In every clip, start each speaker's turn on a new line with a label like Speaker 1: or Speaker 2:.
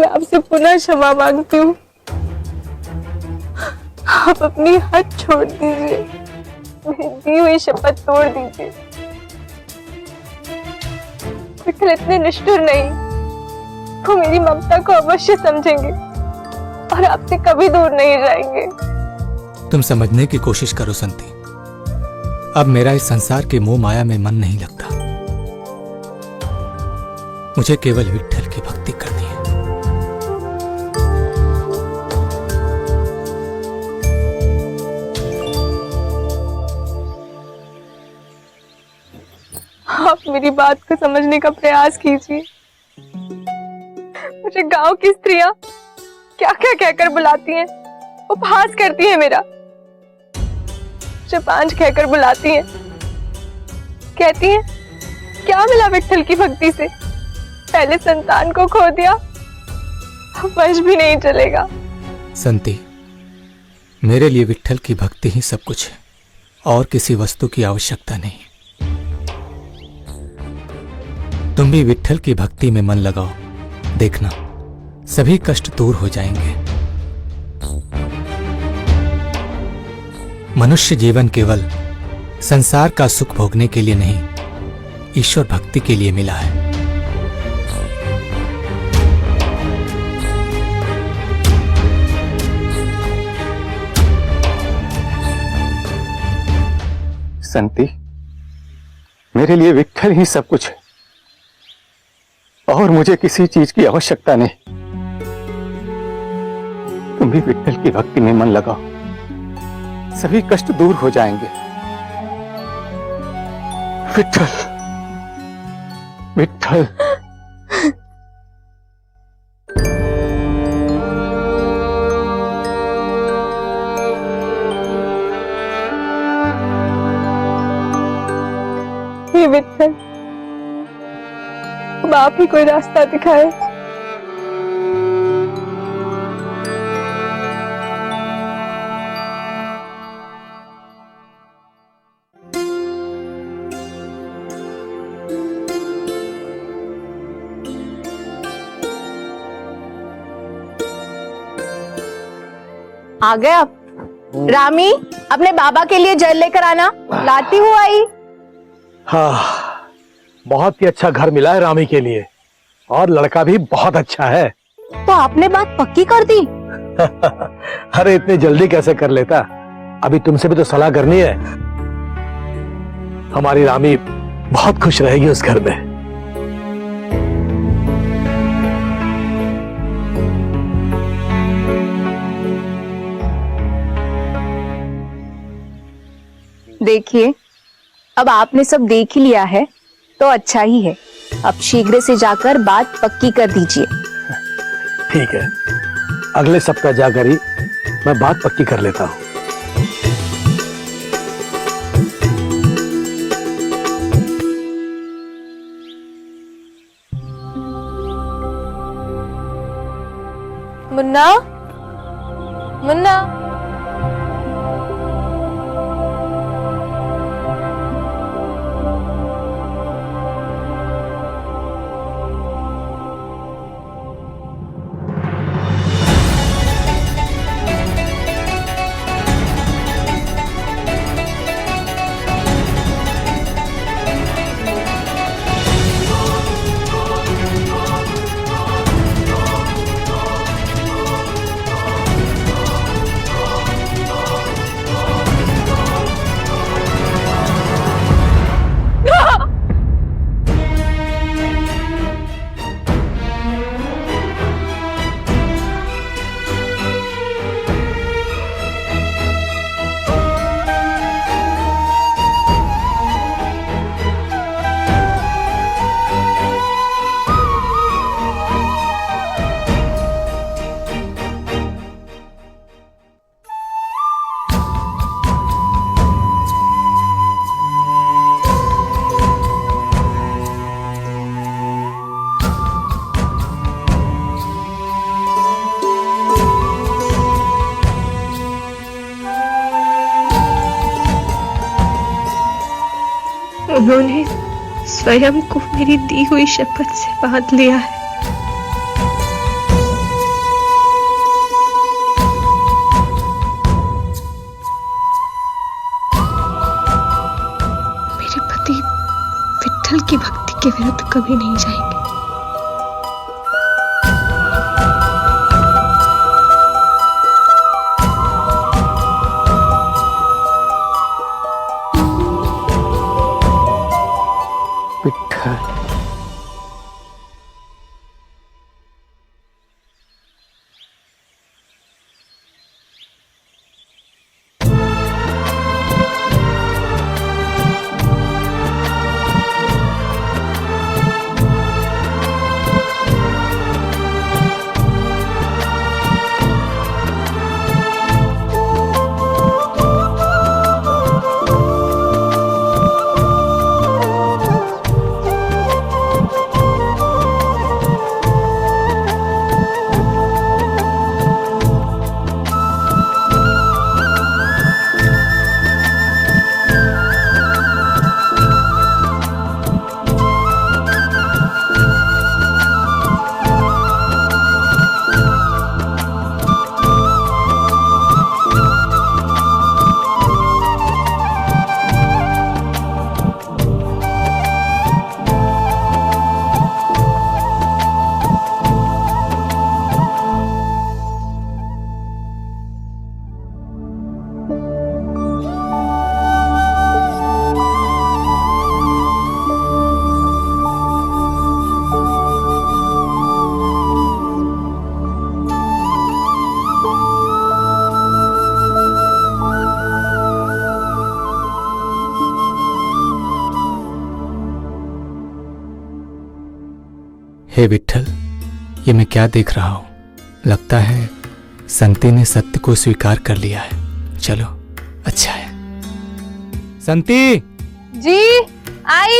Speaker 1: मैं आपसे पुनः क्षमा मांगती हूँ। आप अपनी हद छोड़ दीजिए, मेरी दी हुई शपथ तोड़ दीजिए। विठल इतने निष्ठुर नहीं, वो मेरी ममता को अवश्य समझेंगे और आपसे कभी दूर नहीं जाएंगे।
Speaker 2: तुम समझने की कोशिश करो संती। अब मेरा इस संसार के मोह माया में मन नहीं लगता। मुझे केवल विठल की भक्ति करनी है।
Speaker 1: आप मेरी बात को समझने का प्रयास कीजिए। मुझे गांव की स्त्रियां क्या क्या कहकर बुलाती हैं, उपहास करती हैं मेरा। मुझे पांच कहकर बुलाती हैं, कहती हैं क्या मिला विठल की भक्ति से, पहले संतान को खो दिया, अब वंश भी नहीं चलेगा।
Speaker 2: संती, मेरे लिए विठल की भक्ति ही सब कुछ है और किसी वस्तु की आवश्यकता नहीं। तुम भी विठल की भक्ति में मन लगाओ, देखना सभी कष्ट दूर हो जाएंगे। मनुष्य जीवन केवल संसार का सुख भोगने के लिए नहीं, ईश्वर भक्ति के लिए मिला है।
Speaker 3: संती, मेरे लिए विठल ही सब कुछ है और मुझे किसी चीज की आवश्यकता नहीं। तुम भी विठल की भक्ति में मन लगाओ, सभी कष्ट दूर हो जाएंगे। विठल, विठल।
Speaker 1: हे विठल, अब आप ही कोई रास्ता दिखाए।
Speaker 4: आ गए आप? रामी, अपने बाबा के लिए जल लेकर आना। लाती हूँ आई।
Speaker 5: हाँ, बहुत ही अच्छा घर मिला है रामी के लिए और लड़का भी बहुत अच्छा है।
Speaker 4: तो आपने बात पक्की कर दी?
Speaker 5: अरे इतनी जल्दी कैसे कर लेता, अभी तुमसे भी तो सलाह करनी है। हमारी रामी बहुत खुश रहेगी उस घर में।
Speaker 4: देखिए, अब आपने सब देख ही लिया है तो अच्छा ही है। अब शीघ्र से जाकर बात पक्की कर दीजिए।
Speaker 5: ठीक है, अगले सप्ताह जाकर ही मैं बात पक्की कर लेता हूँ।
Speaker 1: मुन्ना, मुन्ना, उन्होंने स्वयं को मेरी दी हुई शपथ से बांध लिया है। विट्ठल की भक्ति के विरुद्ध कभी नहीं जाएंगे।
Speaker 3: विट्ठल।
Speaker 2: हे विट्ठल, ये मैं क्या देख रहा हूं? लगता है संती ने सत्य को स्वीकार कर लिया है। चलो, अच्छा है। संती!
Speaker 1: जी आई।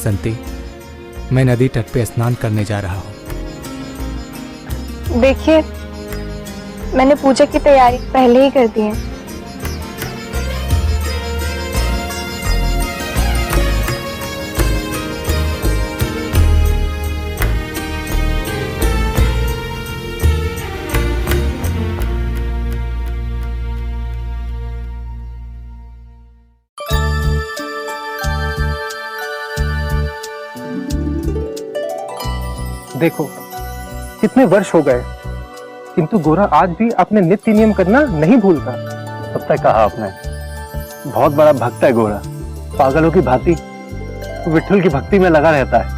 Speaker 2: संती, मैं नदी तट पे स्नान करने जा रहा हूं।
Speaker 1: देखिए, मैंने पूजा की तैयारी पहले ही कर दी है।
Speaker 3: देखो, कितने वर्ष हो गए, किंतु गोरा आज भी अपने नित्य नियम करना नहीं भूलता। सत्य कहा आपने, बहुत बड़ा भक्त है गोरा। पागलों की भांति विट्ठल की भक्ति में लगा रहता है।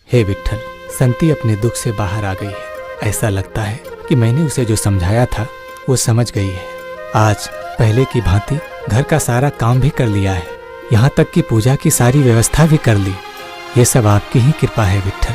Speaker 2: हे विट्ठल, संती अपने दुख से बाहर आ गई है। ऐसा लगता है कि मैंने उसे जो समझाया था वो समझ गई है। आज पहले की भांति घर का सारा काम भी कर लिया है, यहाँ तक कि पूजा की सारी व्यवस्था भी कर ली। ये सब आपकी ही कृपा है विट्ठल।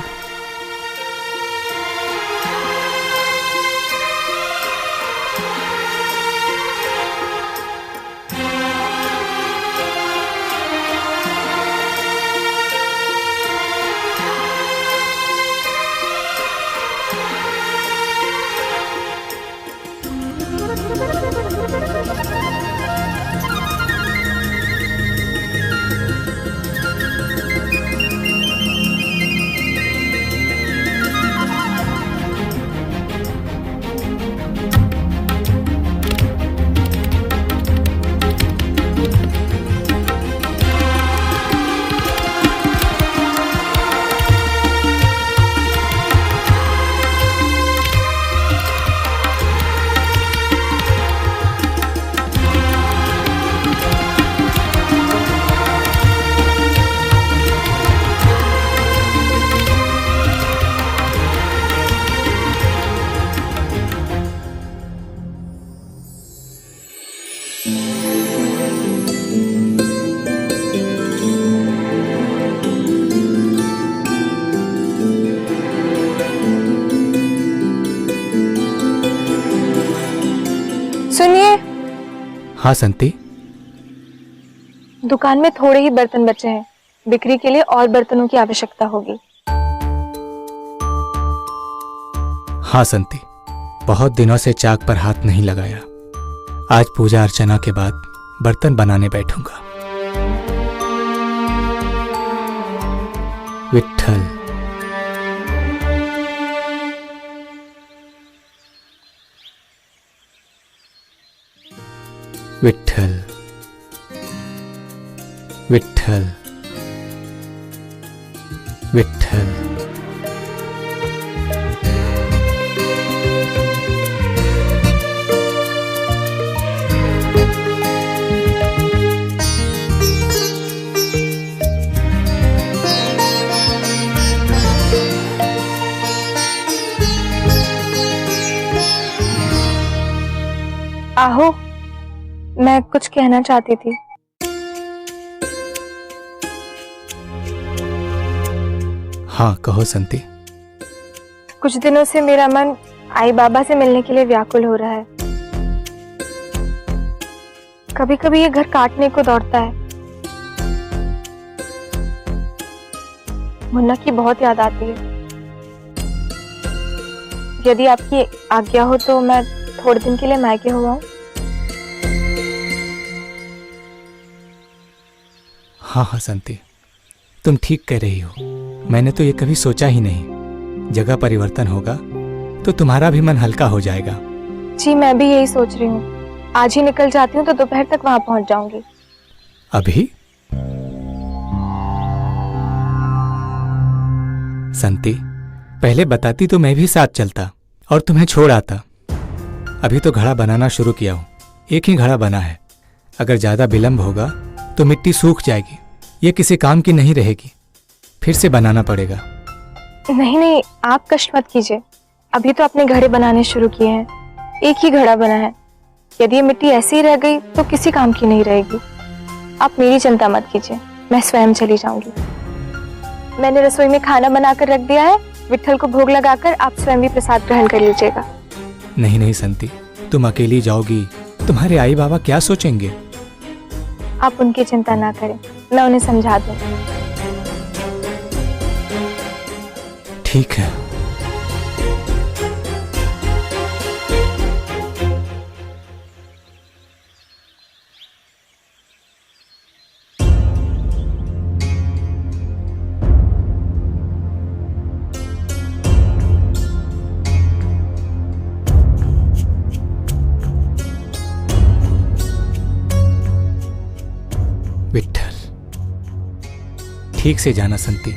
Speaker 1: सुनिए।
Speaker 2: हाँ संती।
Speaker 1: दुकान में थोड़े ही बर्तन बचे हैं, बिक्री के लिए और बर्तनों की आवश्यकता होगी।
Speaker 2: हाँ संती, बहुत दिनों से चाक पर हाथ नहीं लगाया। आज पूजा अर्चना के बाद बर्तन बनाने बैठूंगा। विट्ठल, विट्ठल, विट्ठल, विट्ठल।
Speaker 1: आहो, मैं कुछ कहना चाहती थी।
Speaker 2: हाँ कहो संती।
Speaker 1: कुछ दिनों से मेरा मन आई बाबा से मिलने के लिए व्याकुल हो रहा है। कभी कभी ये घर काटने को दौड़ता है। मुन्ना की बहुत याद आती है। यदि आपकी आज्ञा हो तो मैं थोड़े दिन के लिए मायके हो आऊं।
Speaker 2: हाँ हाँ संती, तुम ठीक कह रही हो। मैंने तो ये कभी सोचा ही नहीं। जगह परिवर्तन होगा तो तुम्हारा भी मन हल्का हो जाएगा।
Speaker 1: जी मैं भी यही सोच रही हूँ। आज ही निकल जाती हूँ तो दोपहर तक वहां पहुंच जाऊंगी।
Speaker 2: अभी? संती, पहले बताती तो मैं भी साथ चलता और तुम्हें छोड़ आता। अभी तो घड़ा बनाना शुरू किया हूं। एक ही घड़ा बना है। अगर ज्यादा विलंब होगा तो मिट्टी सूख जाएगी। ये किसी काम की नहीं रहेगी। फिर से बनाना पड़ेगा।
Speaker 1: नहीं नहीं, आप कष्ट मत कीजिए। अभी तो अपने घड़े बनाने शुरू किए हैं। एक ही घड़ा बना है। यदि ये मिट्टी ऐसी ही रह गई तो किसी काम की नहीं रहेगी। आप मेरी चिंता मत कीजिए, मैं स्वयं चली जाऊंगी। मैंने रसोई में खाना बनाकर रख दिया है। विट्ठल को भोग लगाकर आप स्वयं भी प्रसाद ग्रहण कर लीजिएगा।
Speaker 2: नहीं नहीं संती, तुम अकेली जाओगी, तुम्हारे आई बाबा क्या सोचेंगे?
Speaker 1: आप उनकी चिंता ना करें, मैं उन्हें समझा दूं।
Speaker 2: ठीक है। विट्ठल, ठीक से जाना संती।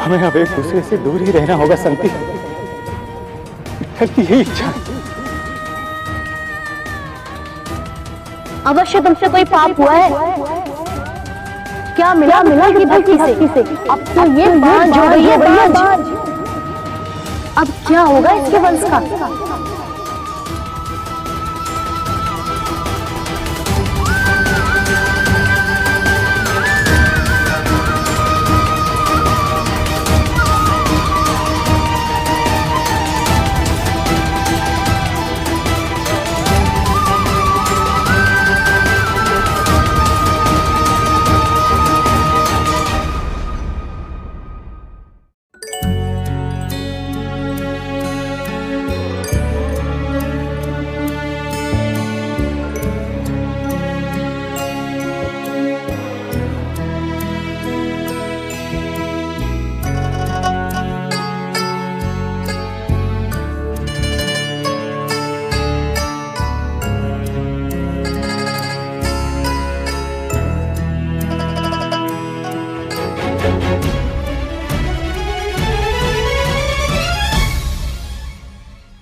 Speaker 3: हमें अब एक दूसरे से दूर ही रहना होगा संती। विट्ठल की यही इच्छा है।
Speaker 6: अवश्य तुमसे कोई पाप हुआ है। क्या मिला की भक्ति से? अब तो ये बांझ हो गई है, बांझ। अब क्या होगा इसके वंश का?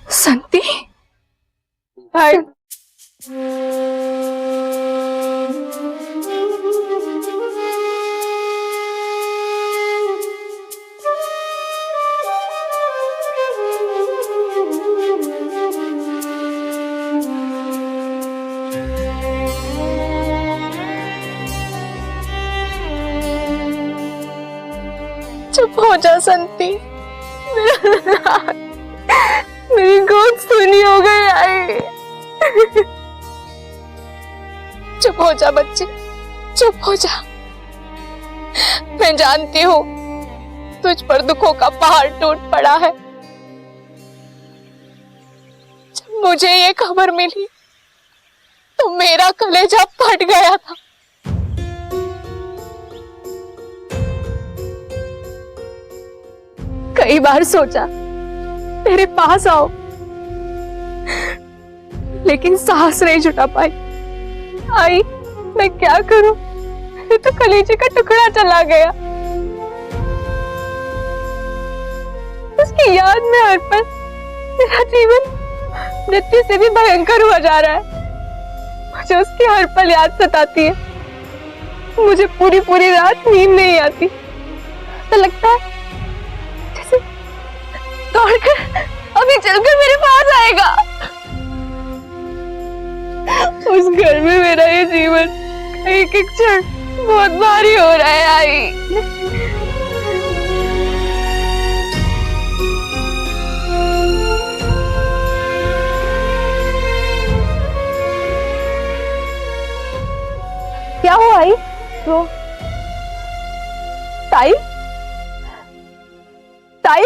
Speaker 4: संती,
Speaker 1: भाई
Speaker 4: चुप हो जा संती।
Speaker 1: मेरी गोद सुनी हो गई आई।
Speaker 4: चुप हो जा बच्चे, चुप हो जा। मैं जानती हूँ तुझ पर दुखों का पहाड़ टूट पड़ा है। जब मुझे ये खबर मिली तो मेरा कलेजा फट गया था। कई बार सोचा तेरे पास आओ, लेकिन साहस नहीं जुटा पाई।
Speaker 1: आई, मैं क्या करूं? ये तो कलेजे का टुकड़ा चला गया। उसकी याद में हर पल मेरा जीवन मृत्यु से भी भयंकर हुआ जा रहा है। मुझे उसकी हर पल याद सताती है। मुझे पूरी पूरी रात नींद नहीं आती। तो लगता है जैसे दौड़कर अभी चलकर मेरे पास आएगा। उस घर में मेरा ये जीवन एक एक क्षण बहुत भारी हो रहा है। आई,
Speaker 6: क्या हुआ आई?
Speaker 1: तो ताई, ताई,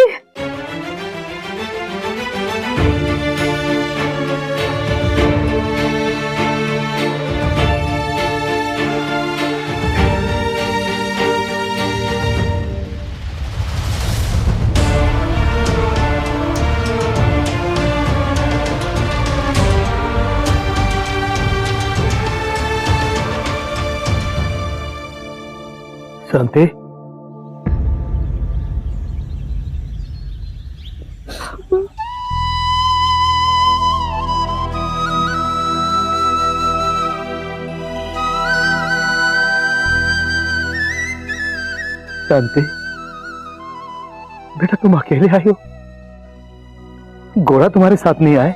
Speaker 3: शांति, शांति, बेटा तुम अकेले आई हो? घोड़ा तुम्हारे साथ नहीं आए?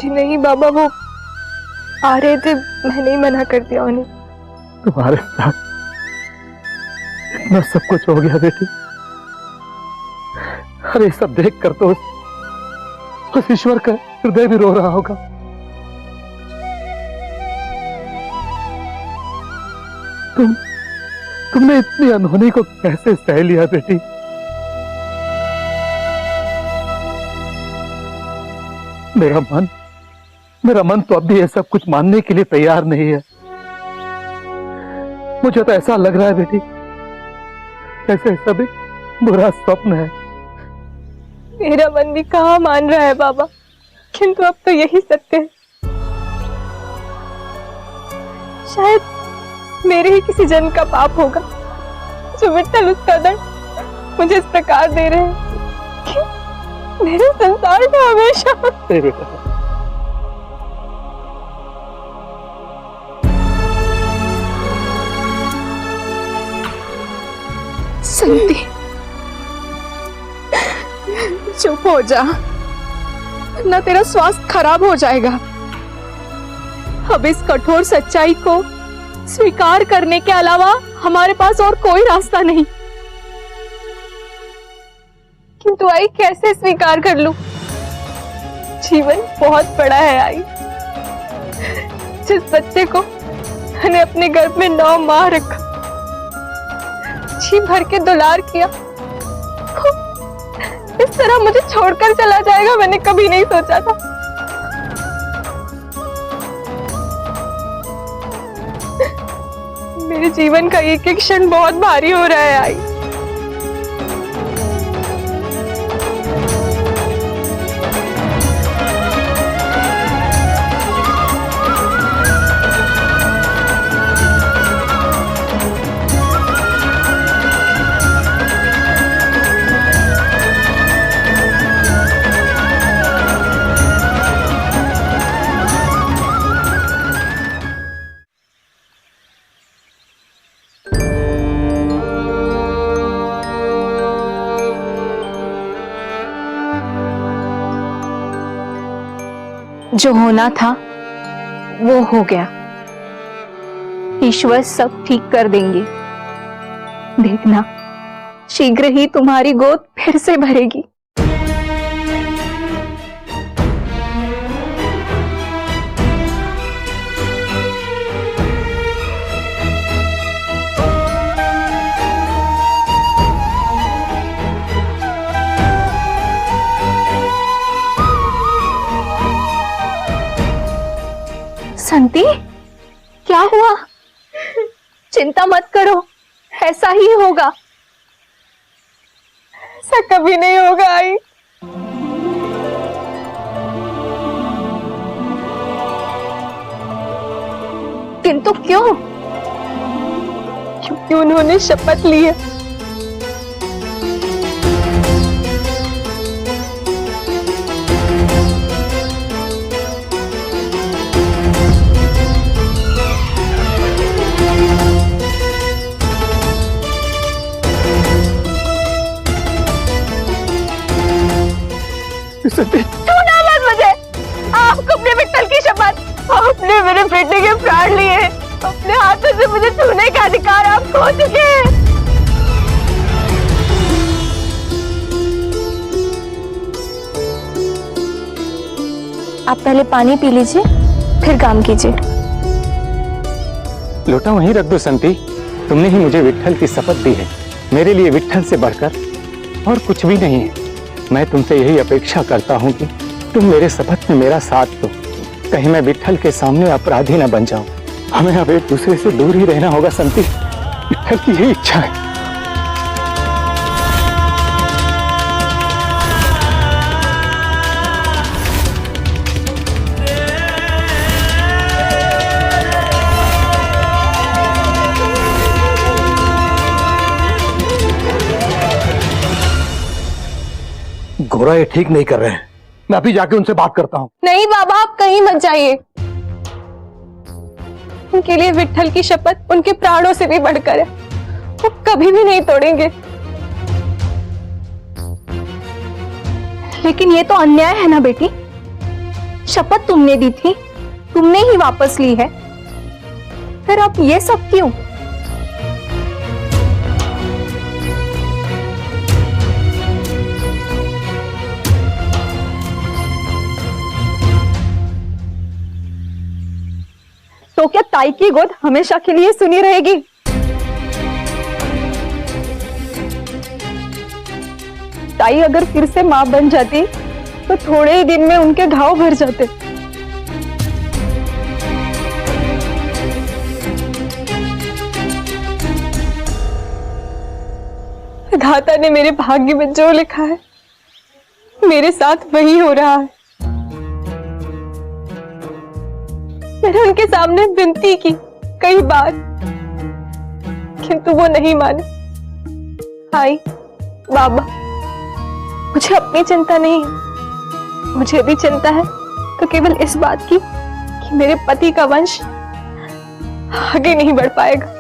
Speaker 1: जी नहीं बाबा, वो आ रहे थे, मैंने ही मना कर दिया उन्हें।
Speaker 3: तुम्हारे साथ इतना सब कुछ हो गया बेटी। अरे सब देख कर तो उस ईश्वर का हृदय भी रो रहा होगा। तुमने इतनी अनहोनी को कैसे सह लिया बेटी? मेरा मन तो अब भी ये सब कुछ मानने के लिए तैयार नहीं है। मुझे तो ऐसा लग रहा है बेटी जैसे सब एक बुरा स्वप्न है।
Speaker 1: मेरा मन भी कहाँ मान रहा है बाबा, किंतु अब तो यही सत्य है। शायद मेरे ही किसी जन्म का पाप होगा जो विट्ठल उसका दंड मुझे इस प्रकार दे रहे हैं कि मेरे संसार को हमेशा।
Speaker 3: बेटा
Speaker 4: संती, चुप हो जा, वरना तेरा स्वास्थ्य खराब हो जाएगा। अब इस कठोर सच्चाई को स्वीकार करने के अलावा हमारे पास और कोई रास्ता नहीं।
Speaker 1: किंतु आई कैसे स्वीकार कर लूं? जीवन बहुत बड़ा है आई। जिस बच्चे को मैंने अपने गर्भ में 9 माह रखा, जी भर के दुलार किया, वो इस तरह मुझे छोड़कर चला जाएगा, मैंने कभी नहीं सोचा था। मेरे जीवन का एक एक क्षण बहुत भारी हो रहा है आई।
Speaker 4: जो होना था वो हो गया। ईश्वर सब ठीक कर देंगे। देखना, शीघ्र ही तुम्हारी गोद फिर से भरेगी। संती, क्या हुआ? चिंता मत करो, ऐसा ही होगा।
Speaker 1: ऐसा कभी नहीं होगा आई।
Speaker 4: किंतु क्यों?
Speaker 1: क्योंकि उन्होंने शपथ ली है।
Speaker 4: सुना मत मुझे। आपको अपने विट्ठल की शपथ,
Speaker 1: आपने मेरे बेटे के प्राण लिए, अपने हाथों से मुझे छूने का अधिकार आप खो चुके हैं।
Speaker 4: आप पहले पानी पी लीजिए, फिर काम कीजिए।
Speaker 3: लोटा वहीं रख दो संती। तुमने ही मुझे विट्ठल की शपथ दी है। मेरे लिए विट्ठल से बढ़कर और कुछ भी नहीं है। मैं तुमसे यही अपेक्षा करता हूँ कि तुम मेरे शपथ में मेरा साथ दो। कहीं मैं विट्ठल के सामने अपराधी न बन जाऊं। हमें अब एक दूसरे से दूर ही रहना होगा संती। विट्ठल की यही इच्छा है।
Speaker 5: गोरा ये ठीक नहीं कर रहे हैं। मैं अभी जाके उनसे बात करता हूँ।
Speaker 1: नहीं बाबा, आप कहीं मत जाइए। उनके लिए विट्ठल की शपथ उनके प्राणों से भी बढ़कर है। वो कभी भी नहीं तोड़ेंगे।
Speaker 4: लेकिन ये तो अन्याय है ना बेटी। शपथ तुमने दी थी, तुमने ही वापस ली है, फिर अब ये सब क्यों? तो क्या ताई की गोद हमेशा के लिए सुनी रहेगी? ताई अगर फिर से मां बन जाती तो थोड़े ही दिन में उनके घाव भर जाते।
Speaker 1: विधाता ने मेरे भाग्य में जो लिखा है, मेरे साथ वही हो रहा है। मैंने उनके सामने विनती की कई बार, किंतु वो नहीं माने। आई बाबा, मुझे अपनी चिंता नहीं है। मुझे भी चिंता है तो केवल इस बात की कि मेरे पति का वंश आगे नहीं बढ़ पाएगा।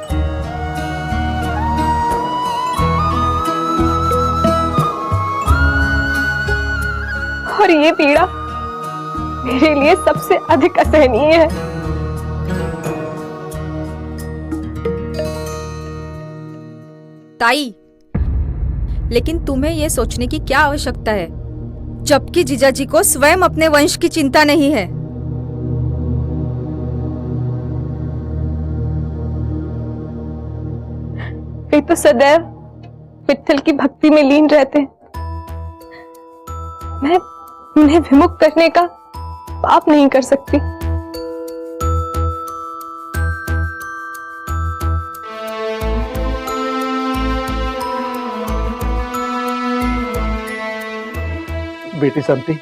Speaker 1: और ये पीड़ा मेरे लिए सबसे अधिक असहनीय है।
Speaker 7: ताई, लेकिन तुम्हें यह सोचने की क्या आवश्यकता है, जबकि जीजाजी को स्वयं अपने वंश की चिंता नहीं है।
Speaker 1: वे तो सदैव विट्ठल की भक्ति में लीन रहते हैं। मैं उन्हें विमुख करने का पाप नहीं कर सकती।
Speaker 5: बेटी संती,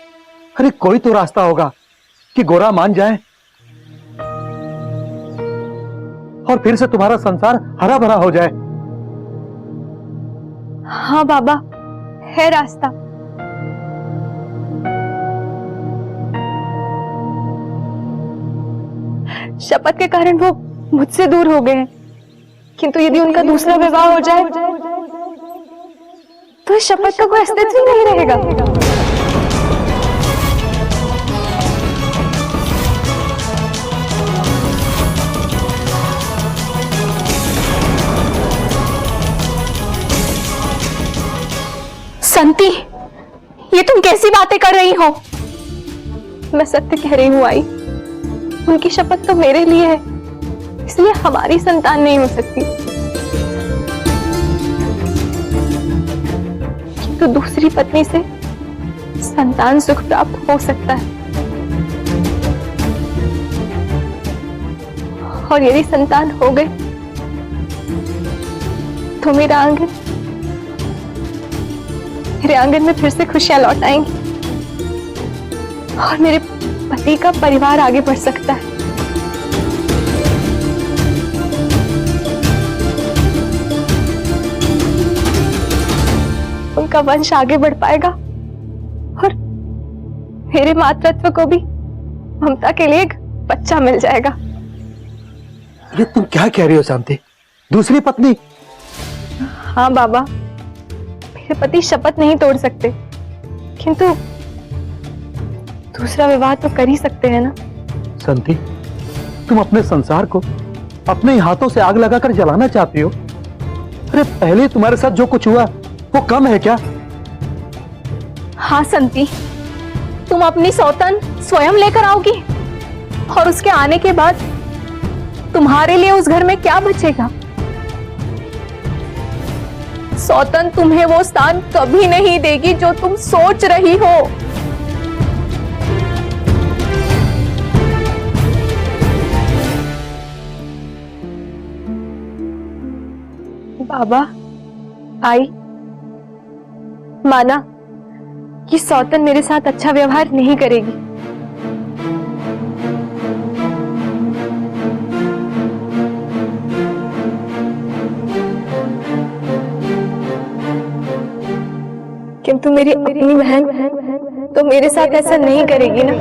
Speaker 5: अरे कोई तो रास्ता होगा कि गोरा मान जाए और फिर से तुम्हारा संसार हरा भरा हो जाए।
Speaker 1: हाँ बाबा, है रास्ता। शपथ के कारण वो मुझसे दूर हो गए हैं, किंतु यदि उनका दूसरा विवाह हो जाए तो इस शपथ का कोई अस्तित्व ही नहीं रहेगा।
Speaker 4: संती, ये तुम कैसी बातें कर रही हो?
Speaker 1: मैं सत्य कह रही हूँ आई। उनकी शपथ तो मेरे लिए है, इसलिए हमारी संतान नहीं हो सकती, किंतु दूसरी पत्नी से संतान सुख प्राप्त हो सकता है। और यदि संतान हो गए तो मेरे आंगन में फिर से खुशियां लौट आएंगी और मेरे पति का परिवार आगे बढ़ सकता है। उनका वंश आगे बढ़ पाएगा और मेरे मातृत्व को भी ममता के लिए एक बच्चा मिल जाएगा।
Speaker 5: ये तुम क्या कह रही हो शांति? दूसरी पत्नी?
Speaker 1: हाँ बाबा, मेरे पति शपथ नहीं तोड़ सकते, किंतु दूसरा विवाह तो कर ही सकते हैं ना।
Speaker 5: संती, तुम अपने संसार को अपने ही हाथों से आग लगाकर जलाना चाहती हो? अरे पहले तुम्हारे साथ जो कुछ हुआ वो कम है क्या?
Speaker 4: हाँ संती, तुम अपनी सौतन स्वयं लेकर आओगी और उसके आने के बाद तुम्हारे लिए उस घर में क्या बचेगा? सौतन तुम्हें वो स्थान कभी नहीं देगी जो तुम सोच रही हो।
Speaker 1: बाबा, आई, माना कि सौतन मेरे साथ अच्छा व्यवहार नहीं करेगी, किंतु मेरी अपनी बहन तो मेरे साथ ऐसा नहीं करेगी ना।